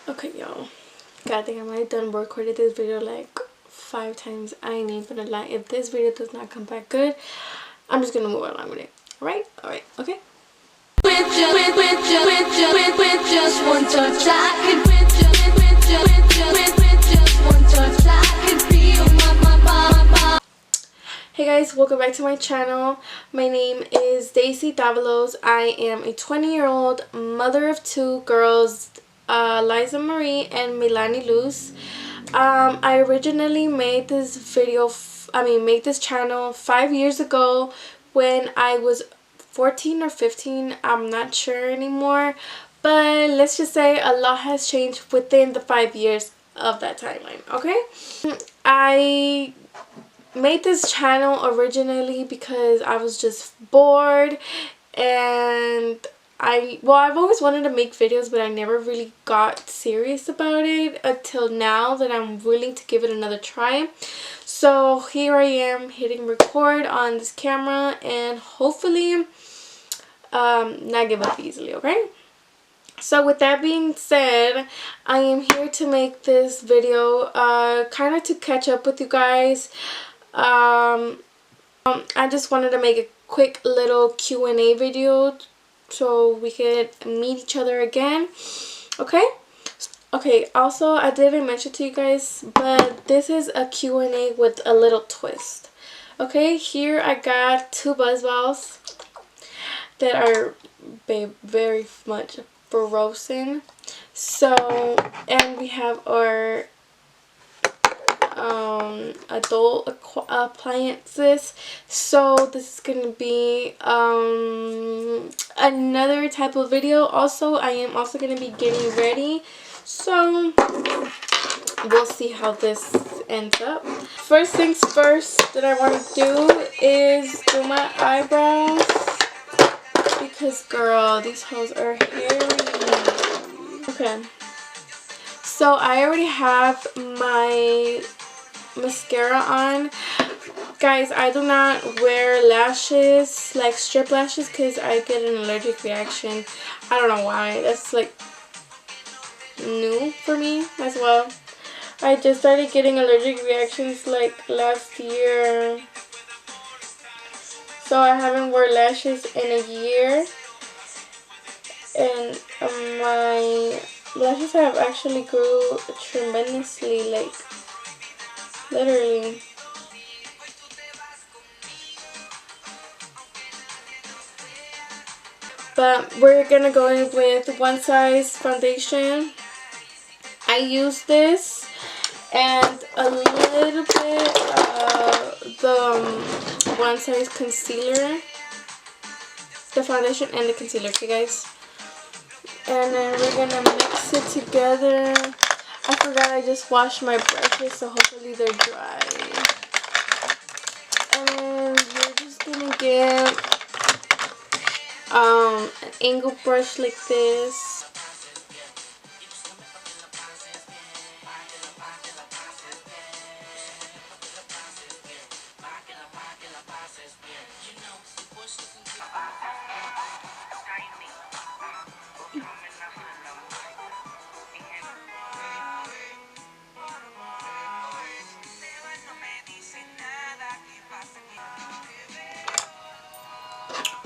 Okay, y'all. God damn, I done recorded this video like 5 times. I ain't even gonna lie. If this video does not come back good, I'm just gonna move along with it. Alright? Alright, okay? With just one touch, I can just one touch, I can feel my. Hey guys, welcome back to my channel. My name is Daisy Davalos. I am a 20-year-old mother of 2 girls, Liza Marie and Milani Luz. I originally made this video, made this channel 5 years ago when I was 14 or 15. I'm not sure anymore, but let's just say a lot has changed within the 5 years of that timeline. Okay, I made this channel originally because I was just bored, and I've always wanted to make videos, but I never really got serious about it until now that I'm willing to give it another try. So here I am hitting record on this camera, and hopefully not give up easily. Okay, so with that being said, I am here to make this video kind of to catch up with you guys. I just wanted to make a quick little Q&A video so we could meet each other again. Okay, also I didn't mention to you guys, but this is a Q&A with a little twist. Okay, here I got 2 buzz balls that are very much frozen. So, and we have our adult appliances. So this is gonna be another type of video. Also, I am also gonna be getting ready, so we'll see how this ends up. First things first that I want to do is do my eyebrows, because girl, these hoes are hairy. Okay, so I already have my mascara on. Guys, I do not wear lashes, like strip lashes, because I get an allergic reaction. I don't know why. That's like new for me as well. I just started getting allergic reactions like last year, so I haven't worn lashes in a year, and my lashes have actually grew tremendously, like literally. But we're gonna go in with One Size foundation. I use this and a little bit of the One Size concealer, the foundation and the concealer, okay guys? And then we're gonna mix it together. I forgot I just washed my brushes, so hopefully they're dry. And then you're just gonna get an angle brush like this.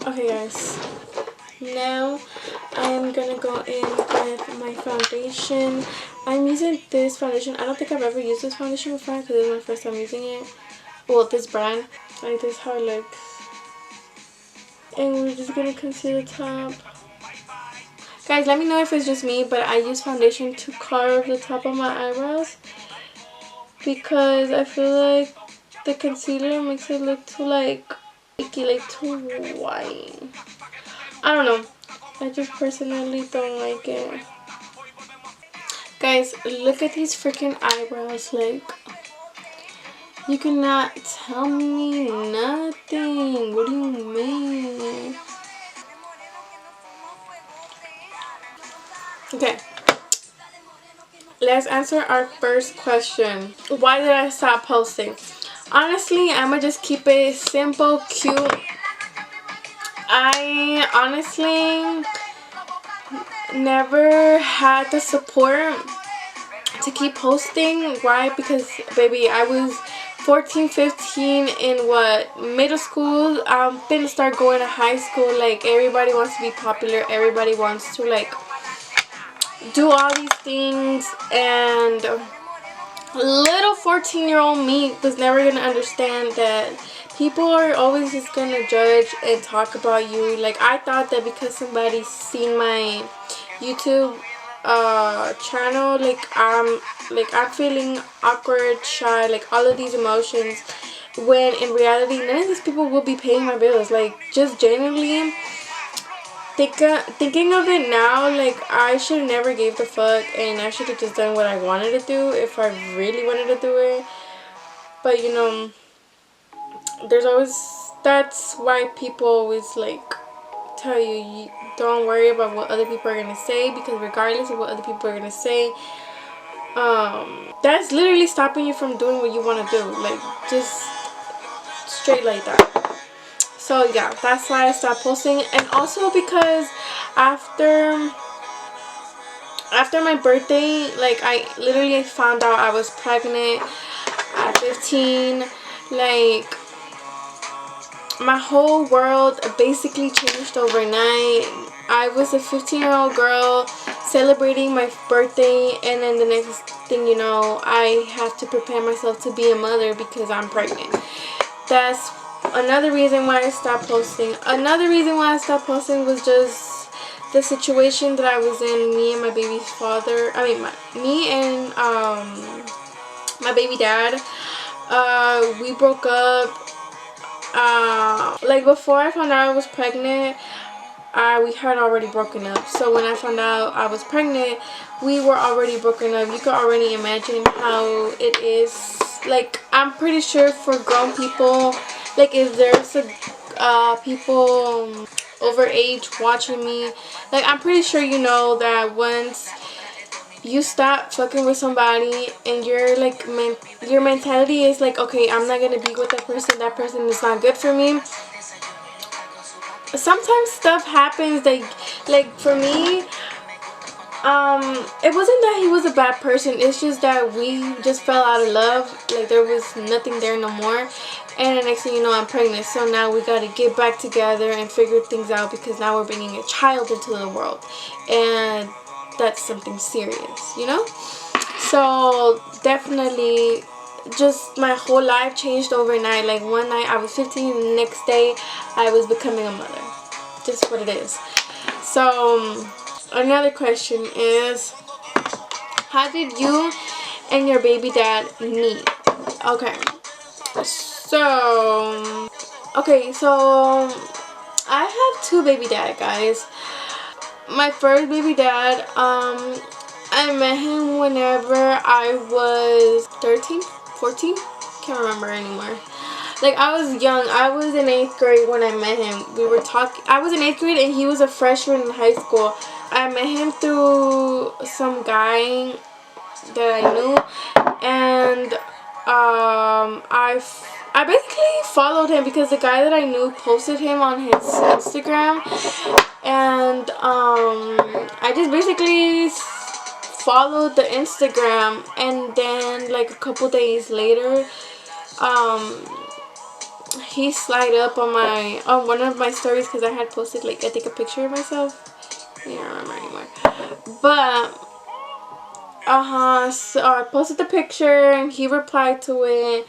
Okay guys, now I'm gonna go in with my foundation. I'm using this foundation. I don't think I've ever used this foundation before because it's my first time using it. Well, this brand. Like, this is how it looks. And we're just gonna conceal the top. Guys, let me know if it's just me, but I use foundation to carve the top of my eyebrows because I feel like the concealer makes it look too like too white. I don't know. I just personally don't like it. Guys, look at these freaking eyebrows. Like, you cannot tell me nothing. What do you mean? Okay. Let's answer our first question. Why did I stop posting? Honestly, I'ma just keep it simple, cute. I honestly never had the support to keep posting. Why? Because baby, I was 14, 15 in what, middle school. I'm finna start going to high school. Like, everybody wants to be popular, everybody wants to like do all these things, and little 14-year-old me was never gonna understand that people are always just gonna judge and talk about you. Like, I thought that because somebody seen my YouTube channel, I'm feeling awkward, shy, like all of these emotions, when in reality none of these people will be paying my bills. Like, just genuinely thinking of it now, like, I should have never gave the fuck, and I should have just done what I wanted to do if I really wanted to do it. But you know, there's always, that's why people always like tell you don't worry about what other people are gonna say, because regardless of what other people are gonna say, that's literally stopping you from doing what you want to do. Like, just straight like that. So yeah, that's why I stopped posting. And also because after my birthday, like, I literally found out I was pregnant at 15. Like, my whole world basically changed overnight. I was a 15-year-old girl celebrating my birthday, and then the next thing you know, I have to prepare myself to be a mother because I'm pregnant. That's another reason why I stopped posting. Another reason why I stopped posting was just the situation that I was in. Me and my baby's father, me and my baby dad, we broke up. Like, before I found out I was pregnant, we had already broken up. So when I found out I was pregnant, we were already broken up. You could already imagine how it is. Like, I'm pretty sure for grown people, like, if there's people over age watching me, like, I'm pretty sure you know that once you stop fucking with somebody and you're like, your mentality is like, okay, I'm not gonna be with that person is not good for me. Sometimes stuff happens that, like, for me, it wasn't that he was a bad person, it's just that we just fell out of love. Like, there was nothing there no more, and the next thing you know, I'm pregnant. So now we gotta get back together and figure things out, because now we're bringing a child into the world, and that's something serious, you know? So definitely, just my whole life changed overnight. Like, one night I was 15, and the next day I was becoming a mother. Just what it is. So another question is, how did you and your baby dad meet? Okay, so I have two baby dad, guys. My first baby dad, I met him whenever I was 13, 14, can't remember anymore. Like, I was young. I was in 8th grade when I met him. We were talking. I was in 8th grade and he was a freshman in high school. I met him through some guy that I knew, and I basically followed him because the guy that I knew posted him on his Instagram, and I just basically followed the Instagram, and then like a couple days later, he slid up on one of my stories, because I had posted, like, I think a picture of myself. I don't remember anymore. But so I posted the picture and he replied to it,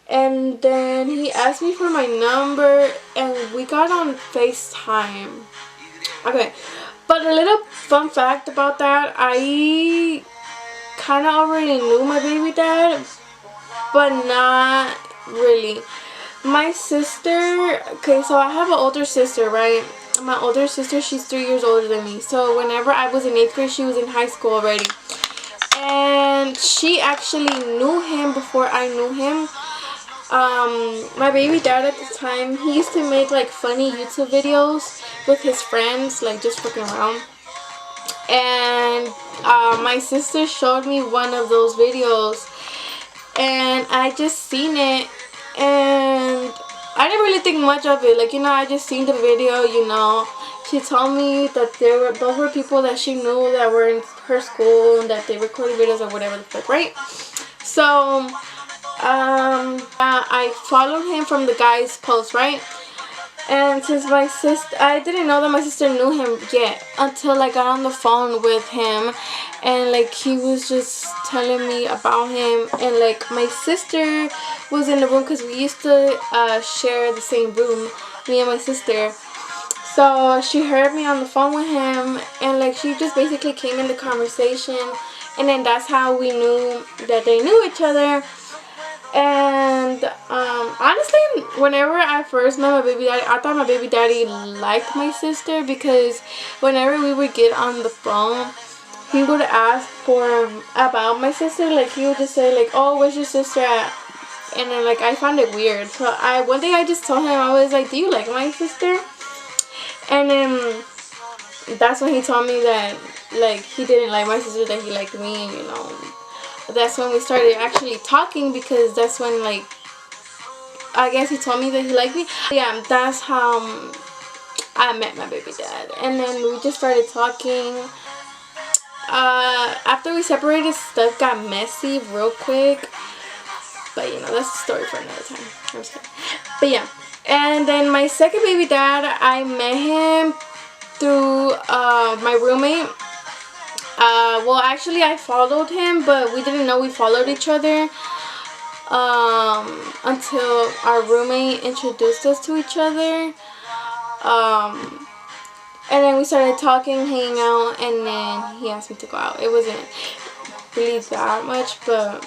and then he asked me for my number and we got on FaceTime. Okay, but a little fun fact about that, I kind of already knew my baby dad, but not really. My sister, okay, so I have an older sister, right? My older sister, she's 3 years older than me. So whenever I was in 8th grade, she was in high school already. And she actually knew him before I knew him. My baby dad at the time, he used to make like funny YouTube videos with his friends, like just fucking around. And my sister showed me one of those videos, and I just seen it, and I didn't really think much of it. Like, you know, I just seen the video, you know, she told me that those were people that she knew that were in her school and that they recorded videos or whatever the fuck, right? So I followed him from the guy's post, right? And since my sister, I didn't know that my sister knew him yet until I got on the phone with him, and like he was just telling me about him, and like my sister was in the room because we used to share the same room, me and my sister. So she heard me on the phone with him, and like she just basically came in the conversation, and then that's how we knew that they knew each other. And honestly, whenever I first met my baby daddy, I thought my baby daddy liked my sister, because whenever we would get on the phone, he would ask for about my sister. Like he would just say like, "Oh, where's your sister at?" And then like I found it weird. So one day I just told him, I was like, "Do you like my sister?" And then that's when he told me that like he didn't like my sister, that he liked me, you know. That's when we started actually talking, because that's when like I guess he told me that he liked me. Yeah, that's how I met my baby dad. And then we just started talking. After we separated, stuff got messy real quick. But you know, that's a story for another time. I'm just kidding. But yeah. And then my second baby dad, I met him through my roommate. Well, actually I followed him, but we didn't know we followed each other until our roommate introduced us to each other. And then we started talking, hanging out, and then he asked me to go out. It wasn't really that much, but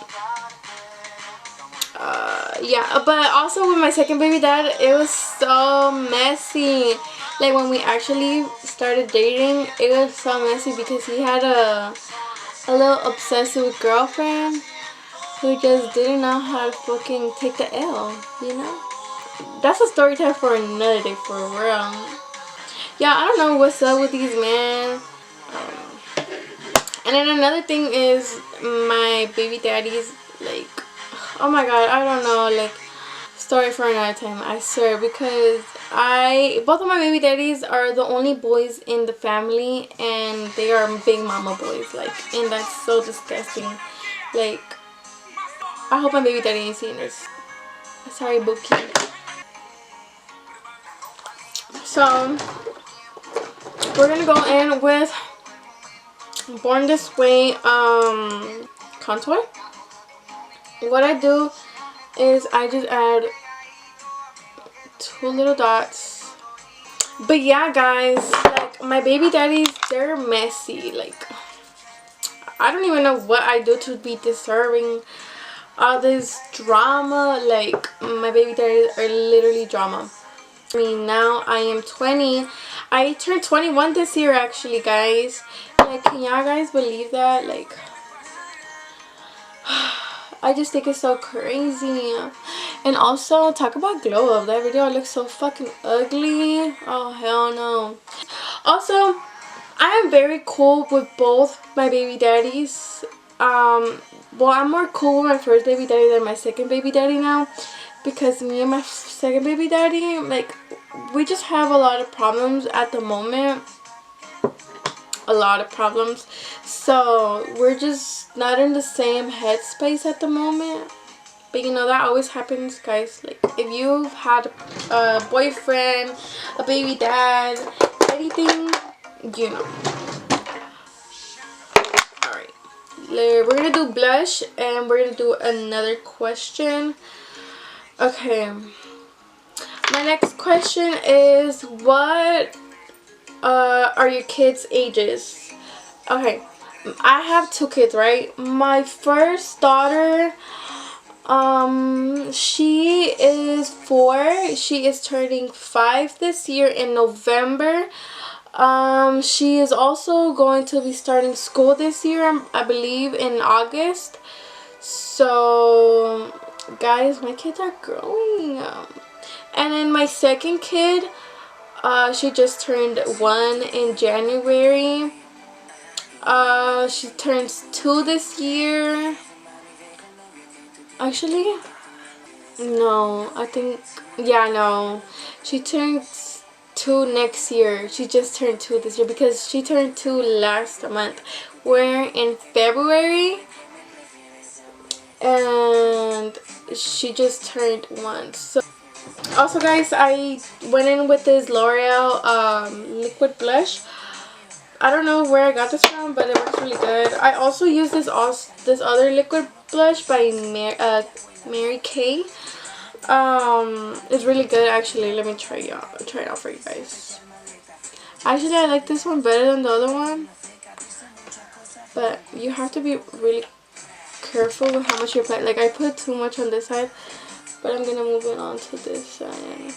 yeah. But also with my second baby dad, it was so messy. Like when we actually started dating, it was so messy because he had a little obsessive girlfriend who just didn't know how to fucking take the L, you know? That's a story time for another day, for real. Yeah, I don't know what's up with these men. And then another thing is my baby daddy's like, oh my god, I don't know, like, story for another time, I swear, because both of my baby daddies are the only boys in the family, and they are big mama boys, like, and that's so disgusting. Like, I hope my baby daddy ain't seeing this. Sorry, Bookie. So we're gonna go in with Born This Way contour. What I do is I just add 2 little dots. But yeah, guys, like my baby daddies, they're messy. Like I don't even know what I do to be deserving all this drama. Like my baby daddies are literally drama. I mean, now I am 20. I turned 21 this year, actually, guys. Like, can y'all guys believe that? Like, I just think it's so crazy. And also, talk about glow up. That video looks so fucking ugly. Oh, hell no. Also, I am very cool with both my baby daddies. Well, I'm more cool with my first baby daddy than my second baby daddy now, because me and my second baby daddy, like, we just have a lot of problems at the moment. A lot of problems. So we're just not in the same headspace at the moment. But you know, that always happens, guys. Like, if you've had a boyfriend, a baby dad, anything, you know. Alright, we're gonna do blush, and we're gonna do another question. Okay, my next question is, what are your kids' ages? Okay, I have 2 kids, right? My first daughter, she is 4. She is turning 5 this year in November. She is also going to be starting school this year, I believe in August. So guys, my kids are growing. And then my second kid, she just turned 1 in January. She turns 2 this year. Actually, no, I think, yeah, no. She turns 2 next year. She just turned 2 this year because she turned 2 last month. We're in February and she just turned 1. So also guys, I went in with this L'Oreal liquid blush. I don't know where I got this from, but it works really good. I also use this other liquid blush by Mary Kay. It's really good actually. Let me try it out for you guys. Actually, I like this one better than the other one, but you have to be really careful with how much you apply. Like, I put too much on this side, but I'm gonna move it on to this side.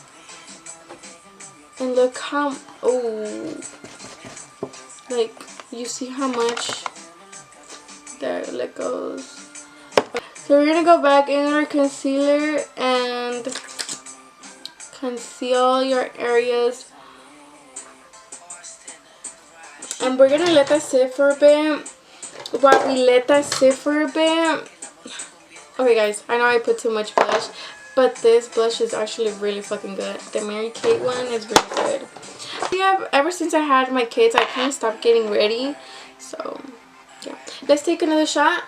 And look how, oh, like, you see how much there it goes. So we're gonna go back in our concealer and conceal your areas. And we're gonna let that sit for a bit. While we let that sit for a bit. Okay guys, I know I put too much blush, but this blush is actually really fucking good. The Mary Kay one is really good. Yeah, ever since I had my kids, I kind of stopped getting ready. So, yeah. Let's take another shot.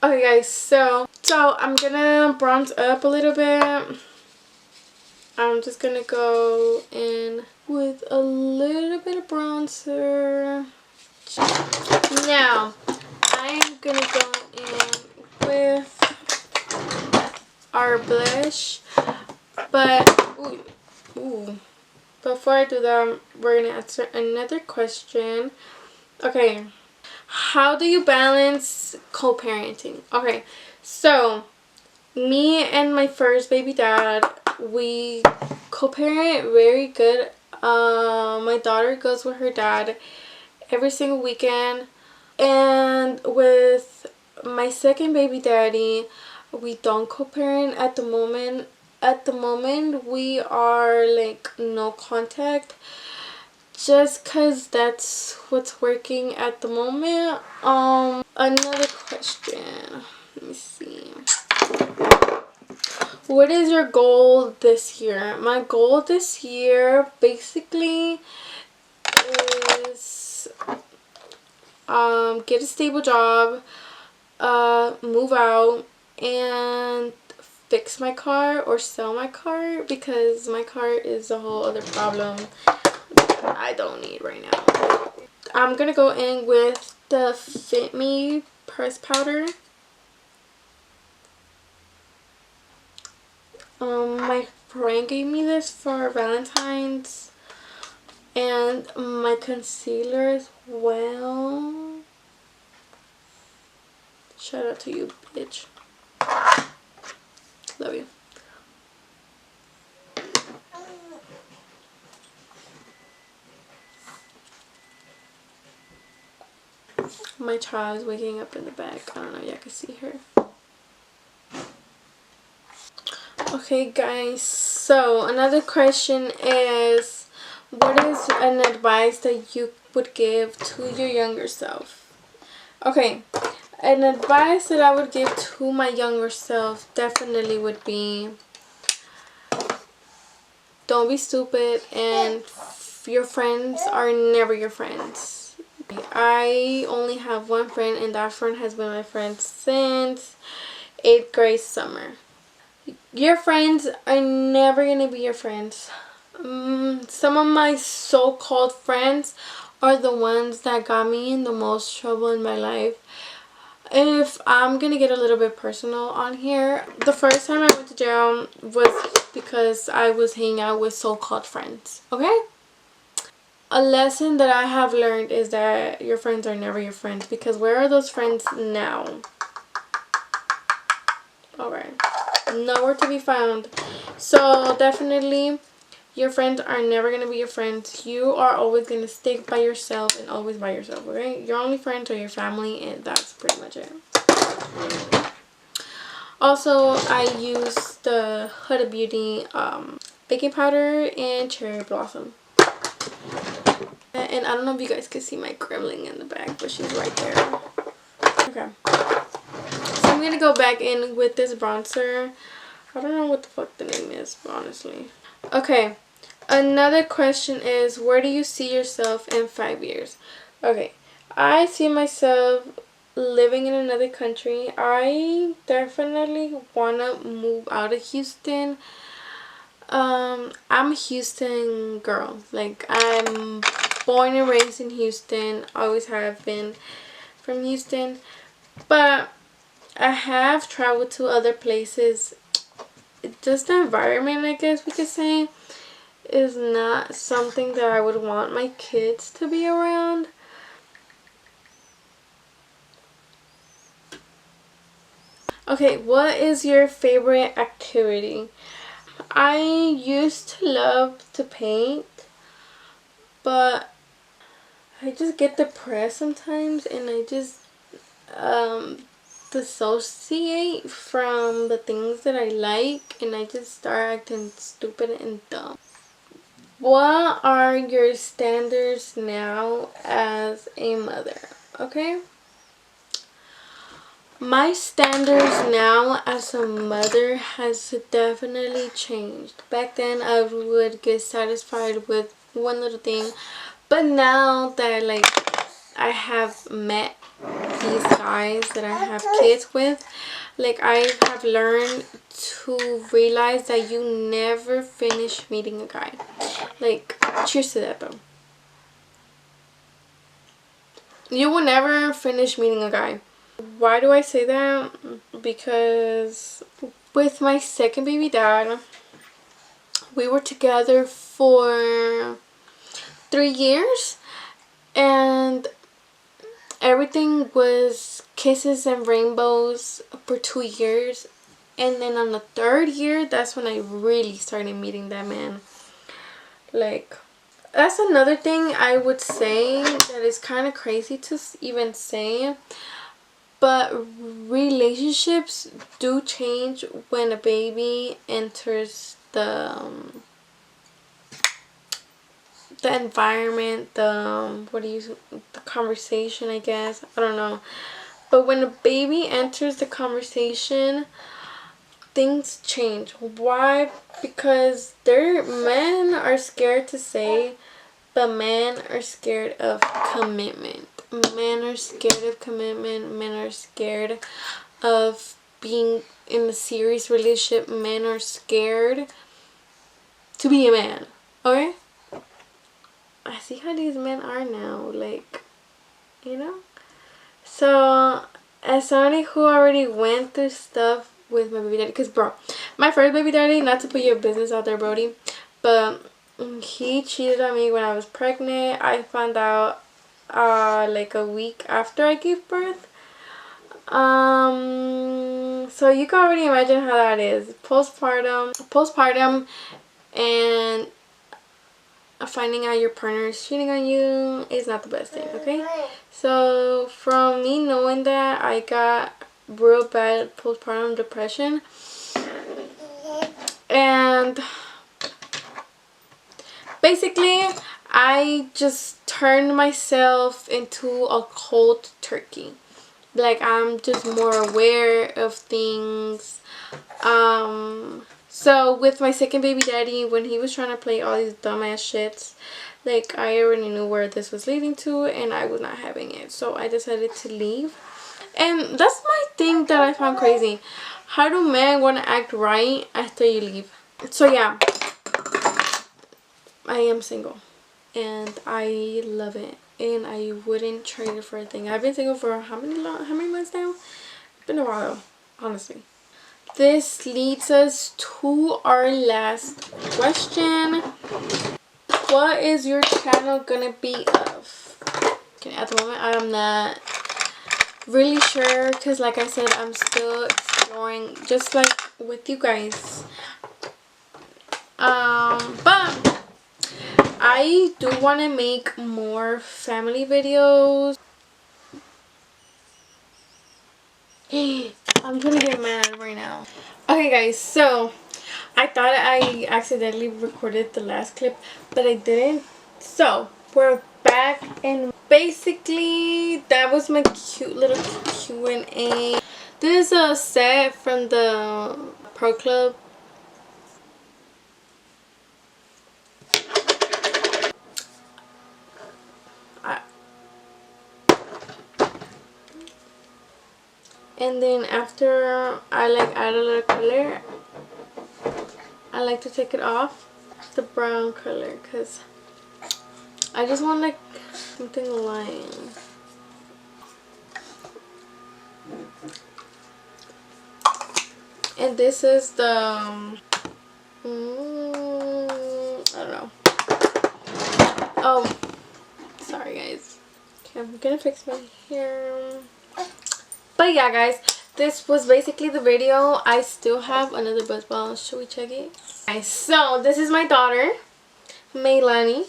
Okay guys, so I'm gonna bronze up a little bit. I'm just gonna go in with a little bit of bronzer. Now, I'm gonna go in with our blush, but before I do that, we're gonna answer another question. Okay, how do you balance co-parenting? Okay, so me and my first baby dad, we co-parent very good. My daughter goes with her dad every single weekend, and with my second baby daddy, we don't co-parent at the moment. At the moment, we are like no contact, just cause that's what's working at the moment. Another question. Let me see. What is your goal this year? My goal this year basically is get a stable job, move out, and fix my car or sell my car, because my car is a whole other problem I don't need right now. I'm gonna go in with the Fit Me press powder. My friend gave me this for Valentine's, and my concealer as well. Shout out to you, bitch. Love you. My child is waking up in the back. I don't know if y'all can see her. Okay guys, so another question is, what is an advice that you would give to your younger self? Okay, an advice that I would give to my younger self definitely would be, don't be stupid, and your friends are never your friends. I only have one friend, and that friend has been my friend since 8th grade summer. Your friends are never gonna be your friends. Some of my so-called friends are the ones that got me in the most trouble in my life. If I'm gonna get a little bit personal on here, the first time I went to jail was because I was hanging out with so-called friends. Okay? A lesson that I have learned is that your friends are never your friends, because where are those friends now? Alright. Nowhere to be found. So definitely, your friends are never going to be your friends. You are always going to stick by yourself and always by yourself, okay? Your only friends are your family, and that's pretty much it. Also, I use the Huda Beauty baking powder and cherry blossom. And I don't know if you guys can see my gremlin in the back, but she's right there. Okay. So I'm going to go back in with this bronzer. I don't know what the fuck the name is, honestly. Okay. Another question is, where do you see yourself in 5 years? Okay. I see myself living in another country. I definitely want to move out of Houston. I'm a Houston girl. Like, I'm born and raised in Houston. Always have been from Houston. But I have traveled to other places. Just the environment, I guess we could say, is not something that I would want my kids to be around. Okay, what is your favorite activity? I used to love to paint, but I just get depressed sometimes, and I just dissociate from the things that I like, and I just start acting stupid and dumb. What are your standards now as a mother? Okay? My standards now as a mother has definitely changed. Back then I would get satisfied with one little thing, but now that like I have met these guys that I have kids with, like I have learned to realize that you never finish meeting a guy. Like, cheers to that though. You will never finish meeting a guy. Why do I say that? Because with my second baby dad, we were together for 3 years, and everything was kisses and rainbows for 2 years. And then on the 3rd year, that's when I really started meeting that man. Like, that's another thing I would say that is kind of crazy to even say. But relationships do change when a baby enters the environment, the conversation, I guess. I don't know. But when a baby enters the conversation, things change. Why? Because men are scared to say, but men are scared of commitment. Men are scared of commitment. Men are scared of being in a serious relationship. Men are scared to be a man. Okay? I see how these men are now. Like, you know? So, as somebody who already went through stuff with my baby daddy, because bro, my first baby daddy, not to put your business out there, Brody, but he cheated on me when I was pregnant. I found out like a week after I gave birth. So you can already imagine how that is. Postpartum and finding out your partner is cheating on you is not the best thing, okay? So from me knowing that, I got real bad postpartum depression, and basically I just turned myself into a cold turkey. Like, I'm just more aware of things. So with my second baby daddy, when he was trying to play all these dumbass shits, like, I already knew where this was leading to, and I was not having it. So I decided to leave. And that's my thing that I found crazy. How do men want to act right after you leave? So yeah, I am single, and I love it, and I wouldn't trade it for a thing. I've been single for how many months now? It's been a while, honestly. This leads us to our last question. What is your channel gonna be of? Okay, at the moment I am not really sure, because like I said, I'm still exploring, just like with you guys. But I do want to make more family videos. I'm gonna get mad right now. Okay guys, so I thought I accidentally recorded the last clip, but I didn't. So we're back, and basically that was my cute little Q&A. This is a set from the Pro Club. And then after I like add a little color, I like to take it off, the brown color, because I just want like something light. And this is the I don't know. Oh, sorry guys. Okay, I'm gonna fix my hair. But yeah guys, this was basically the video. I still have another buzz ball. Should we check it? Guys, so this is my daughter, Maylani.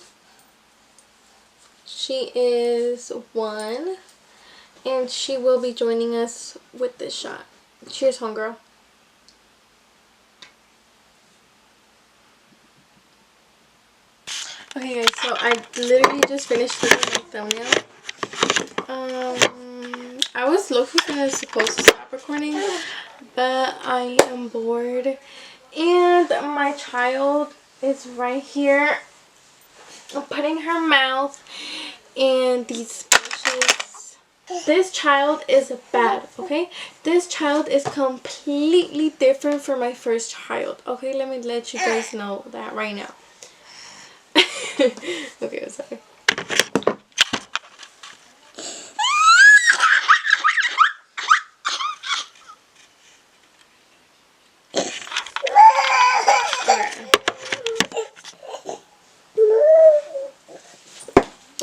She is 1, and she will be joining us with this shot. Cheers, homegirl. Okay guys, so I literally just finished doing my thumbnail. I was low-key supposed to stop recording, but I am bored, and my child is right here putting her mouth in these brushes. This child is bad, okay? This child is completely different from my first child, okay? Let me let you guys know that right now. Okay, I'm sorry.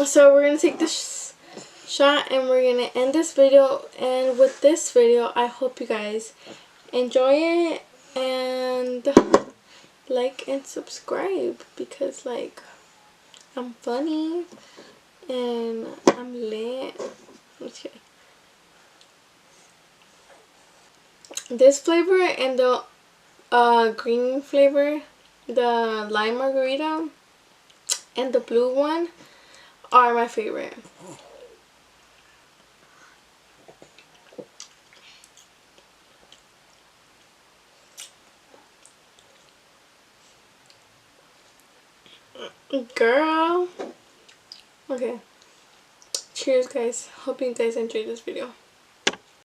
So we're gonna take this shot and we're gonna end this video. And with this video, I hope you guys enjoy it and like and subscribe, because like I'm funny and I'm lit. Okay. This flavor and the green flavor, the lime margarita, and the blue one are my favorite. Girl. Okay. Cheers guys. Hope you guys enjoyed this video.